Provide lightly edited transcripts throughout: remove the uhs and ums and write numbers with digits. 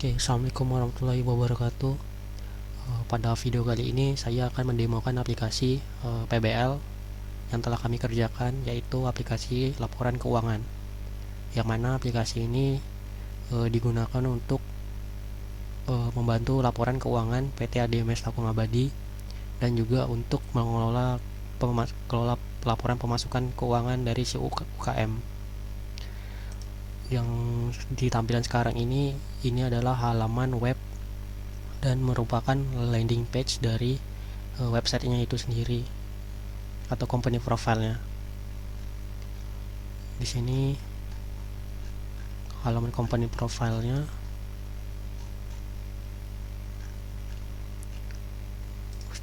Oke, assalamualaikum warahmatullahi wabarakatuh. Pada video kali ini saya akan mendemokan aplikasi PBL yang telah kami kerjakan, yaitu aplikasi laporan keuangan. Yang mana aplikasi ini digunakan untuk membantu laporan keuangan PT ADMS Takung Abadi dan juga untuk mengelola laporan pemasukan keuangan dari si UKM. Yang ditampilan sekarang ini adalah halaman web dan merupakan landing page dari websitenya itu sendiri atau company profile-nya. Di sini halaman company profile-nya.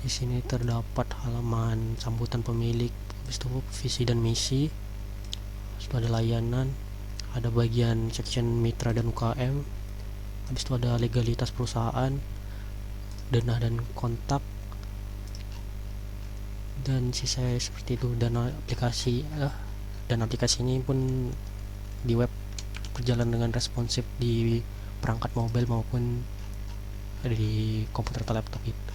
Di sini terdapat halaman sambutan pemilik, habis itu visi dan misi, habis itu ada layanan, ada bagian section mitra dan UKM, habis itu ada legalitas perusahaan, dana dan kontak, dan sisa seperti itu. Dan aplikasi ini pun di web berjalan dengan responsif di perangkat mobile maupun di komputer atau laptop itu.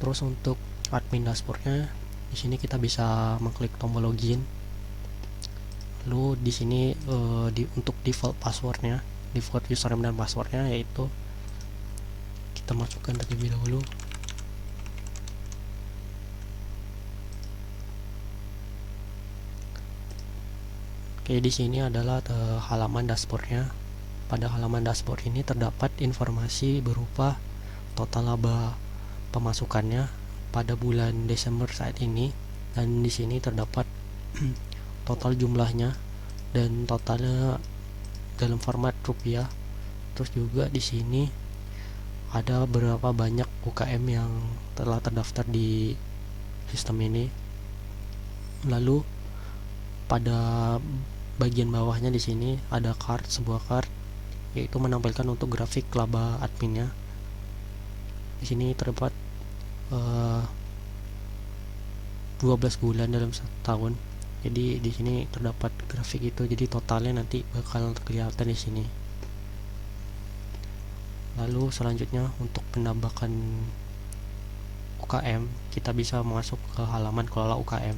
Terus untuk admin dashboardnya, di sini kita bisa mengklik tombol login. Lalu di sini untuk default passwordnya, default username dan passwordnya, yaitu kita masukkan terlebih dahulu. Oke, di sini adalah halaman dashboardnya. Pada halaman dashboard ini terdapat informasi berupa total laba pemasukannya pada bulan Desember saat ini, dan di sini terdapat total jumlahnya dan totalnya dalam format rupiah. Terus juga di sini ada berapa banyak UKM yang telah terdaftar di sistem ini. Lalu pada bagian bawahnya di sini ada sebuah card, yaitu menampilkan untuk grafik laba adminnya. Di sini terdapat 12 bulan dalam 1 tahun. Jadi di sini terdapat grafik itu, jadi totalnya nanti bakal kelihatan di sini. Lalu selanjutnya untuk penambahan UKM, kita bisa masuk ke halaman kelola UKM.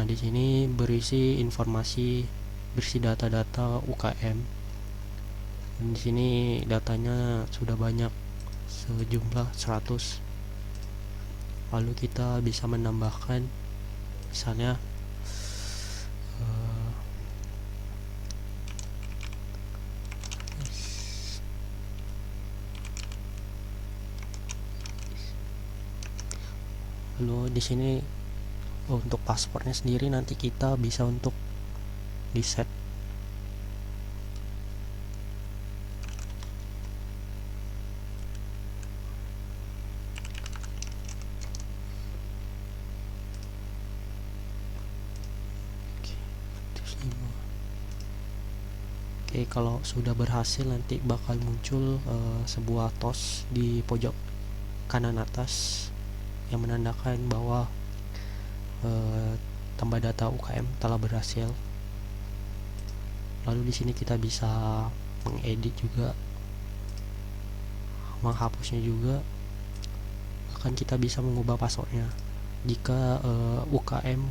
Nah, di sini berisi data-data UKM. Dan di sini datanya sudah banyak, sejumlah 100. Lalu kita bisa menambahkan, misalnya lalu di sini untuk paspornya sendiri nanti kita bisa untuk di set. Oke, kalau sudah berhasil nanti bakal muncul sebuah tos di pojok kanan atas yang menandakan bahwa tambah data UKM telah berhasil. Lalu di sini kita bisa mengedit juga, menghapusnya juga, bahkan kita bisa mengubah passwordnya jika UKM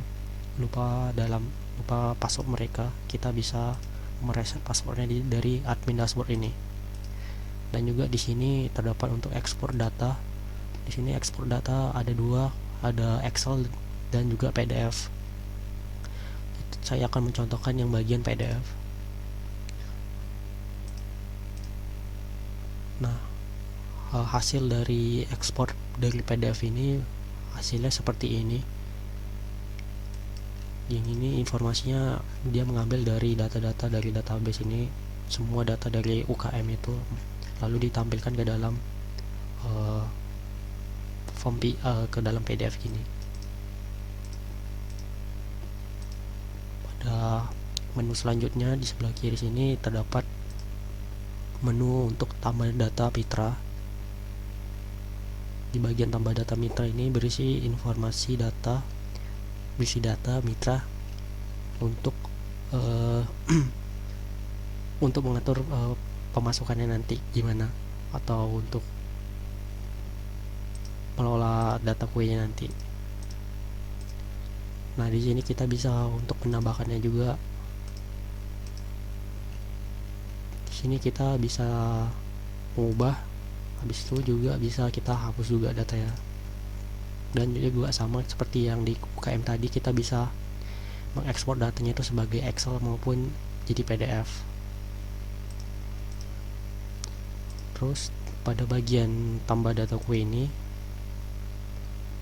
lupa password mereka. Kita bisa mereset passwordnya dari admin dashboard ini. Dan juga di sini terdapat untuk ekspor data. Di sini ekspor data ada dua, ada Excel dan juga PDF. Saya akan mencontohkan yang bagian PDF. Nah, hasil dari ekspor dari PDF ini hasilnya seperti ini. Yang ini informasinya dia mengambil dari data-data dari database ini, semua data dari UKM itu, lalu ditampilkan ke dalam ke dalam PDF gini. Pada menu selanjutnya di sebelah kiri sini terdapat menu untuk tambah data mitra. Di bagian tambah data mitra ini berisi informasi data, berisi data mitra untuk untuk mengatur pemasukannya nanti gimana, atau untuk mengelola data kuenya nanti. Nah, di sini kita bisa untuk menambahkannya juga. Di sini kita bisa mengubah, habis itu juga bisa kita hapus juga datanya. Dan juga sama seperti yang di UKM tadi, kita bisa mengekspor datanya itu sebagai Excel maupun jadi PDF. Terus pada bagian tambah data kue ini,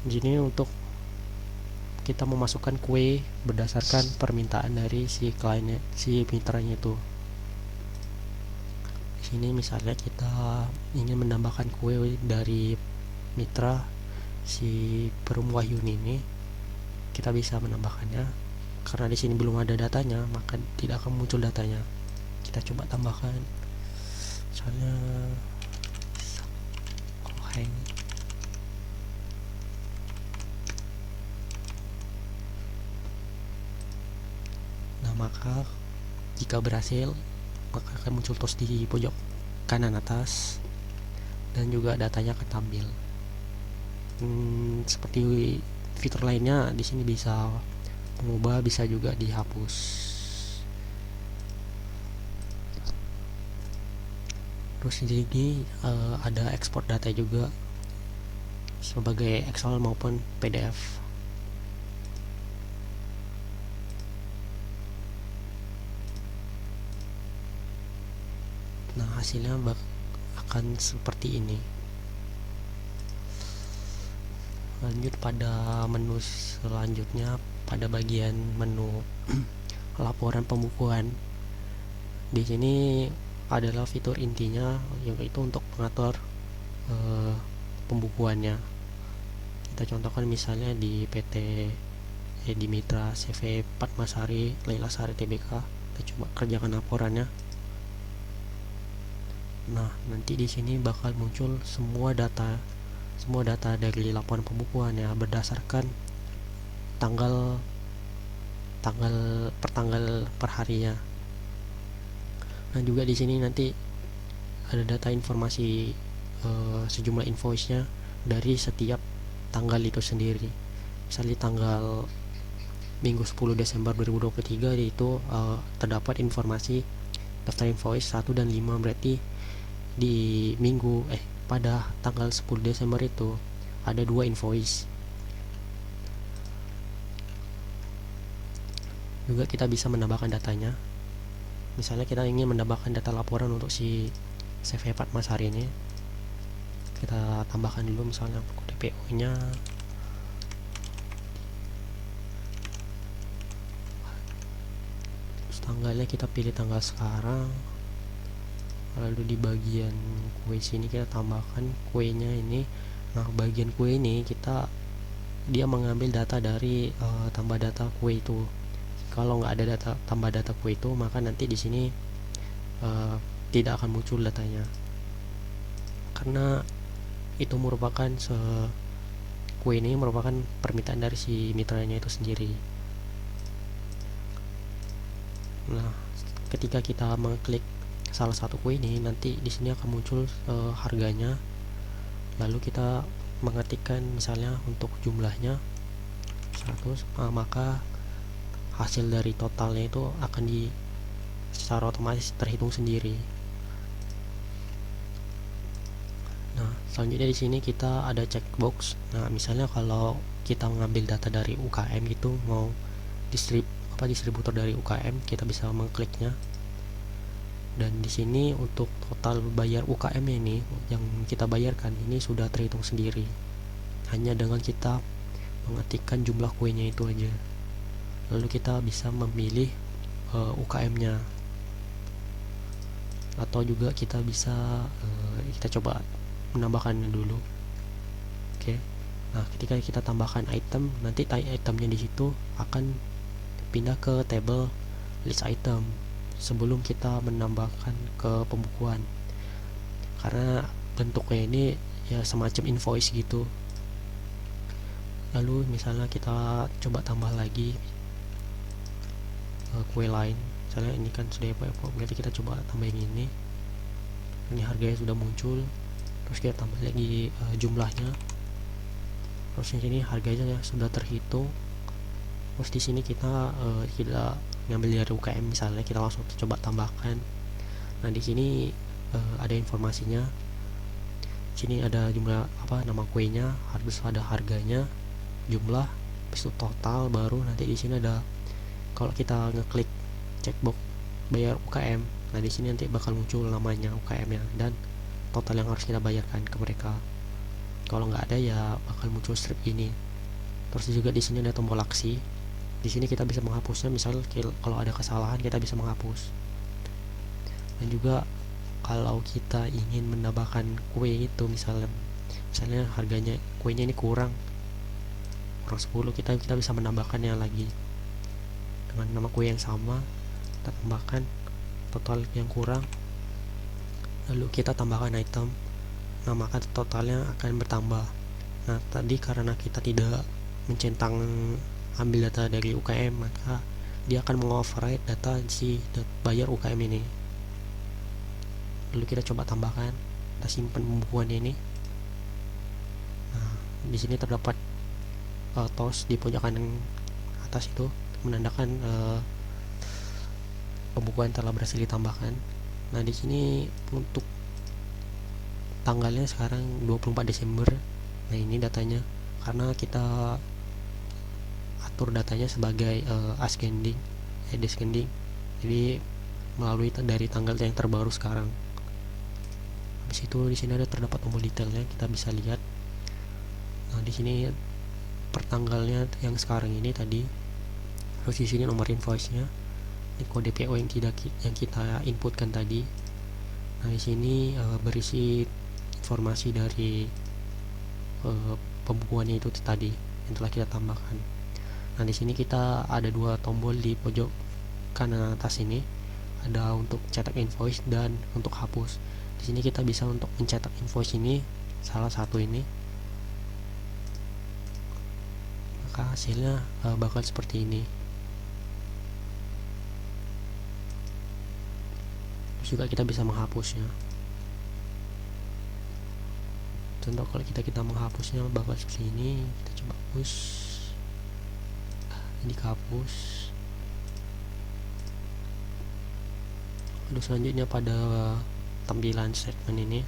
di sini untuk kita memasukkan kue berdasarkan permintaan dari si kliennya, si mitranya itu. Di sini misalnya kita ingin menambahkan kue dari mitra si Perum Wahyuni ini, kita bisa menambahkannya. Karena di sini belum ada datanya, maka tidak akan muncul datanya. Kita coba tambahkan, misalnya hang. Nah, maka jika berhasil, maka akan muncul terus di pojok kanan atas, dan juga datanya akan tampil. Seperti fitur lainnya, di sini bisa mengubah, bisa juga dihapus. Terus di sini ada ekspor data juga sebagai Excel maupun PDF. Nah, hasilnya akan seperti ini. Lanjut pada menu selanjutnya, pada bagian menu laporan pembukuan. Di sini adalah fitur intinya, yaitu untuk mengatur pembukuannya. Kita contohkan misalnya di PT di Mitra CV Padmasari Leilasari Tbk, kita coba kerjakan laporannya. Nah, nanti di sini bakal muncul semua data dari laporan pembukuan ya, berdasarkan tanggal per harinya. Nah, juga di sini nanti ada data informasi sejumlah invoice-nya dari setiap tanggal itu sendiri. Misalnya tanggal Minggu 10 Desember 2023 itu terdapat informasi daftar invoice 1 dan 5, berarti di minggu pada tanggal 10 Desember itu ada 2 invoice. Juga kita bisa menambahkan datanya. Misalnya kita ingin menambahkan data laporan untuk si CV Padmasari ini, kita tambahkan dulu misalnya kode PO nya, terus tanggalnya kita pilih tanggal sekarang. Lalu di bagian kue sini kita tambahkan kuenya ini. Nah, bagian kue ini dia mengambil data dari tambah data kue itu. Kalau nggak ada tambah data kue itu, maka nanti di sini tidak akan muncul datanya, karena itu merupakan kue ini merupakan permintaan dari si mitranya itu sendiri. Nah, ketika kita mengklik salah satu kue ini, nanti di sini akan muncul harganya. Lalu kita mengetikkan misalnya untuk jumlahnya 100, maka hasil dari totalnya itu akan secara otomatis terhitung sendiri. Nah, selanjutnya di sini kita ada checkbox. Nah, misalnya kalau kita mengambil data dari UKM gitu, mau distributor dari UKM, kita bisa mengkliknya. Dan di sini untuk total bayar UKM ini yang kita bayarkan ini sudah terhitung sendiri, hanya dengan kita mengetikkan jumlah kuenya itu aja. Lalu kita bisa memilih UKM-nya, atau juga kita bisa kita coba menambahkannya dulu. Oke. Nah, ketika kita tambahkan item, nanti itemnya di situ akan pindah ke table list item sebelum kita menambahkan ke pembukuan, karena bentuknya ini ya semacam invoice gitu. Lalu misalnya kita coba tambah lagi, kue lain. Misalnya ini kan sudah epok-epok, berarti kita coba tambahin ini harganya sudah muncul, terus kita tambah lagi jumlahnya, terus di sini harganya sudah terhitung. Terus di sini kita ngambil dari UKM, misalnya kita langsung coba tambahkan. Nah di sini ada informasinya. Di sini ada jumlah nama kuenya, harus ada harganya, jumlah, habis itu total, baru nanti di sini ada, kalau kita ngeklik checkbox bayar UKM, nah di sini nanti bakal muncul namanya UKM-nya dan total yang harus kita bayarkan ke mereka. Kalau nggak ada ya bakal muncul strip ini. Terus juga di sini ada tombol aksi. Di sini kita bisa menghapusnya, misal kalau ada kesalahan kita bisa menghapus. Dan juga kalau kita ingin menambahkan kue itu, misalnya harganya kuenya ini kurang 10, kita bisa menambahkannya lagi dengan nama kue yang sama, kita tambahkan total yang kurang, lalu kita tambahkan item, nah maka totalnya akan bertambah. Nah tadi karena kita tidak mencentang ambil data dari UKM, maka dia akan mengoverride data si bayar UKM ini. Lalu kita coba tambahkan, kita simpan pembukuan ini. Nah di sini terdapat tos di pojok kanan atas itu menandakan pembukuan telah berhasil ditambahkan. Nah di sini untuk tanggalnya sekarang 24 Desember. Nah ini datanya, karena kita atur datanya sebagai ascending, descending, jadi melalui dari tanggal yang terbaru sekarang. Habis itu di sini ada terdapat tombol detailnya, kita bisa lihat. Nah di sini pertanggalnya yang sekarang ini tadi, terus di sini nomor invoice-nya, ini kode PO yang kita inputkan tadi. Nah di sini berisi informasi dari pembukuannya itu tadi yang telah kita tambahkan. Nah di sini kita ada dua tombol di pojok kanan atas ini, ada untuk cetak invoice dan untuk hapus. Di sini kita bisa untuk mencetak invoice ini, salah satu ini, maka hasilnya bakal seperti ini. Terus juga kita bisa menghapusnya. Contoh kalau kita menghapusnya bakal seperti ini. Kita coba hapus, ini kehapus. Lalu selanjutnya pada tampilan statement ini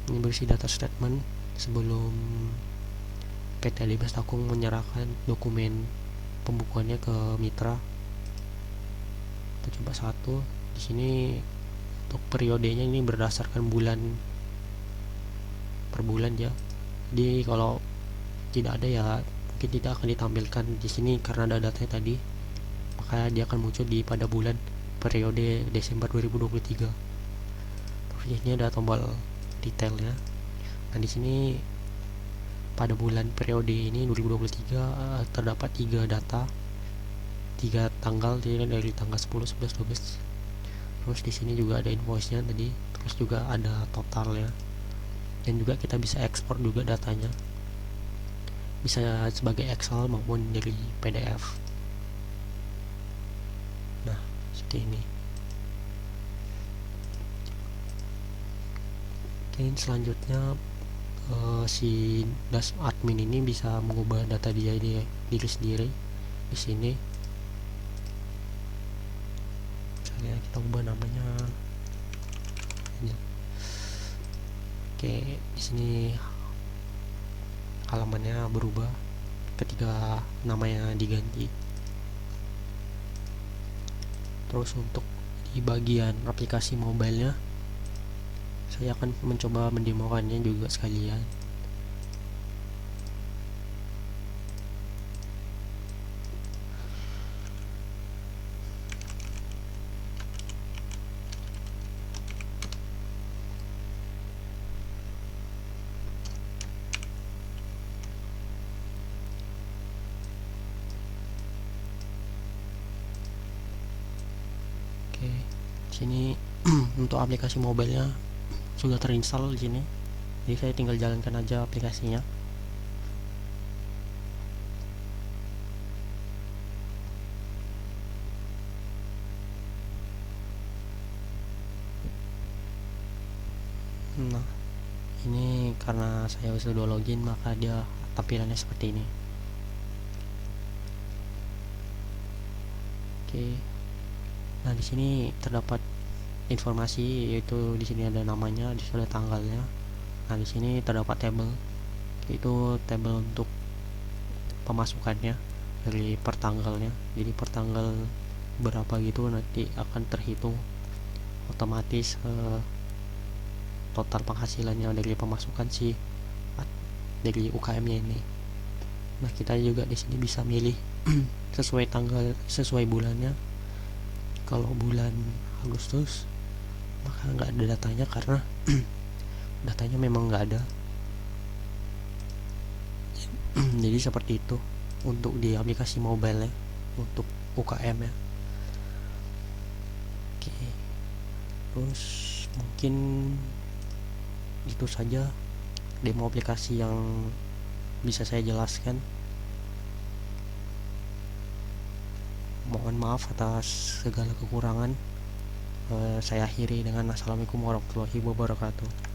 berisi data statement sebelum PT Alibas Takung menyerahkan dokumen pembukuannya ke mitra. Kita coba satu. Di sini untuk periodenya ini berdasarkan bulan per bulan ya. Jadi kalau tidak ada ya mungkin tidak akan ditampilkan di sini karena ada datanya tadi, maka dia akan muncul pada bulan periode Desember 2023. Terus di sini ada tombol detailnya. Nah di sini pada bulan periode ini 2023 terdapat 3 data, 3 tanggal, jadi dari tanggal 10, 11, 12. Terus di sini juga ada invoice-nya tadi, terus juga ada totalnya. Dan juga kita bisa ekspor juga datanya, bisa sebagai Excel maupun dari PDF. Nah seperti ini. Oke, selanjutnya si dash admin ini bisa mengubah data dia diri sendiri. Di sini misalnya kita ubah namanya ini. Oke, di sini halamannya berubah ketika namanya diganti. Terus untuk di bagian aplikasi mobile-nya, saya akan mencoba mendemokannya juga sekalian. Oke, sini untuk aplikasi mobile-nya sudah terinstall di sini. Jadi saya tinggal jalankan aja aplikasinya. ini karena saya sudah login, maka dia tampilannya seperti ini. Oke. Nah, di sini terdapat informasi, yaitu di sini ada namanya, di sini ada tanggalnya. Nah, di sini terdapat tabel, yaitu tabel untuk pemasukannya dari per tanggalnya. Jadi per tanggal berapa gitu nanti akan terhitung otomatis total penghasilannya dari pemasukan dari UKM-nya ini. Nah, kita juga di sini bisa milih sesuai tanggal, sesuai bulannya. Kalau bulan Agustus maka nggak ada datanya karena datanya memang nggak ada. Jadi seperti itu untuk di aplikasi mobile ya, untuk UKM ya. Oke, terus mungkin itu saja demo aplikasi yang bisa saya jelaskan. Mohon maaf atas segala kekurangan. Saya akhiri dengan assalamualaikum warahmatullahi wabarakatuh.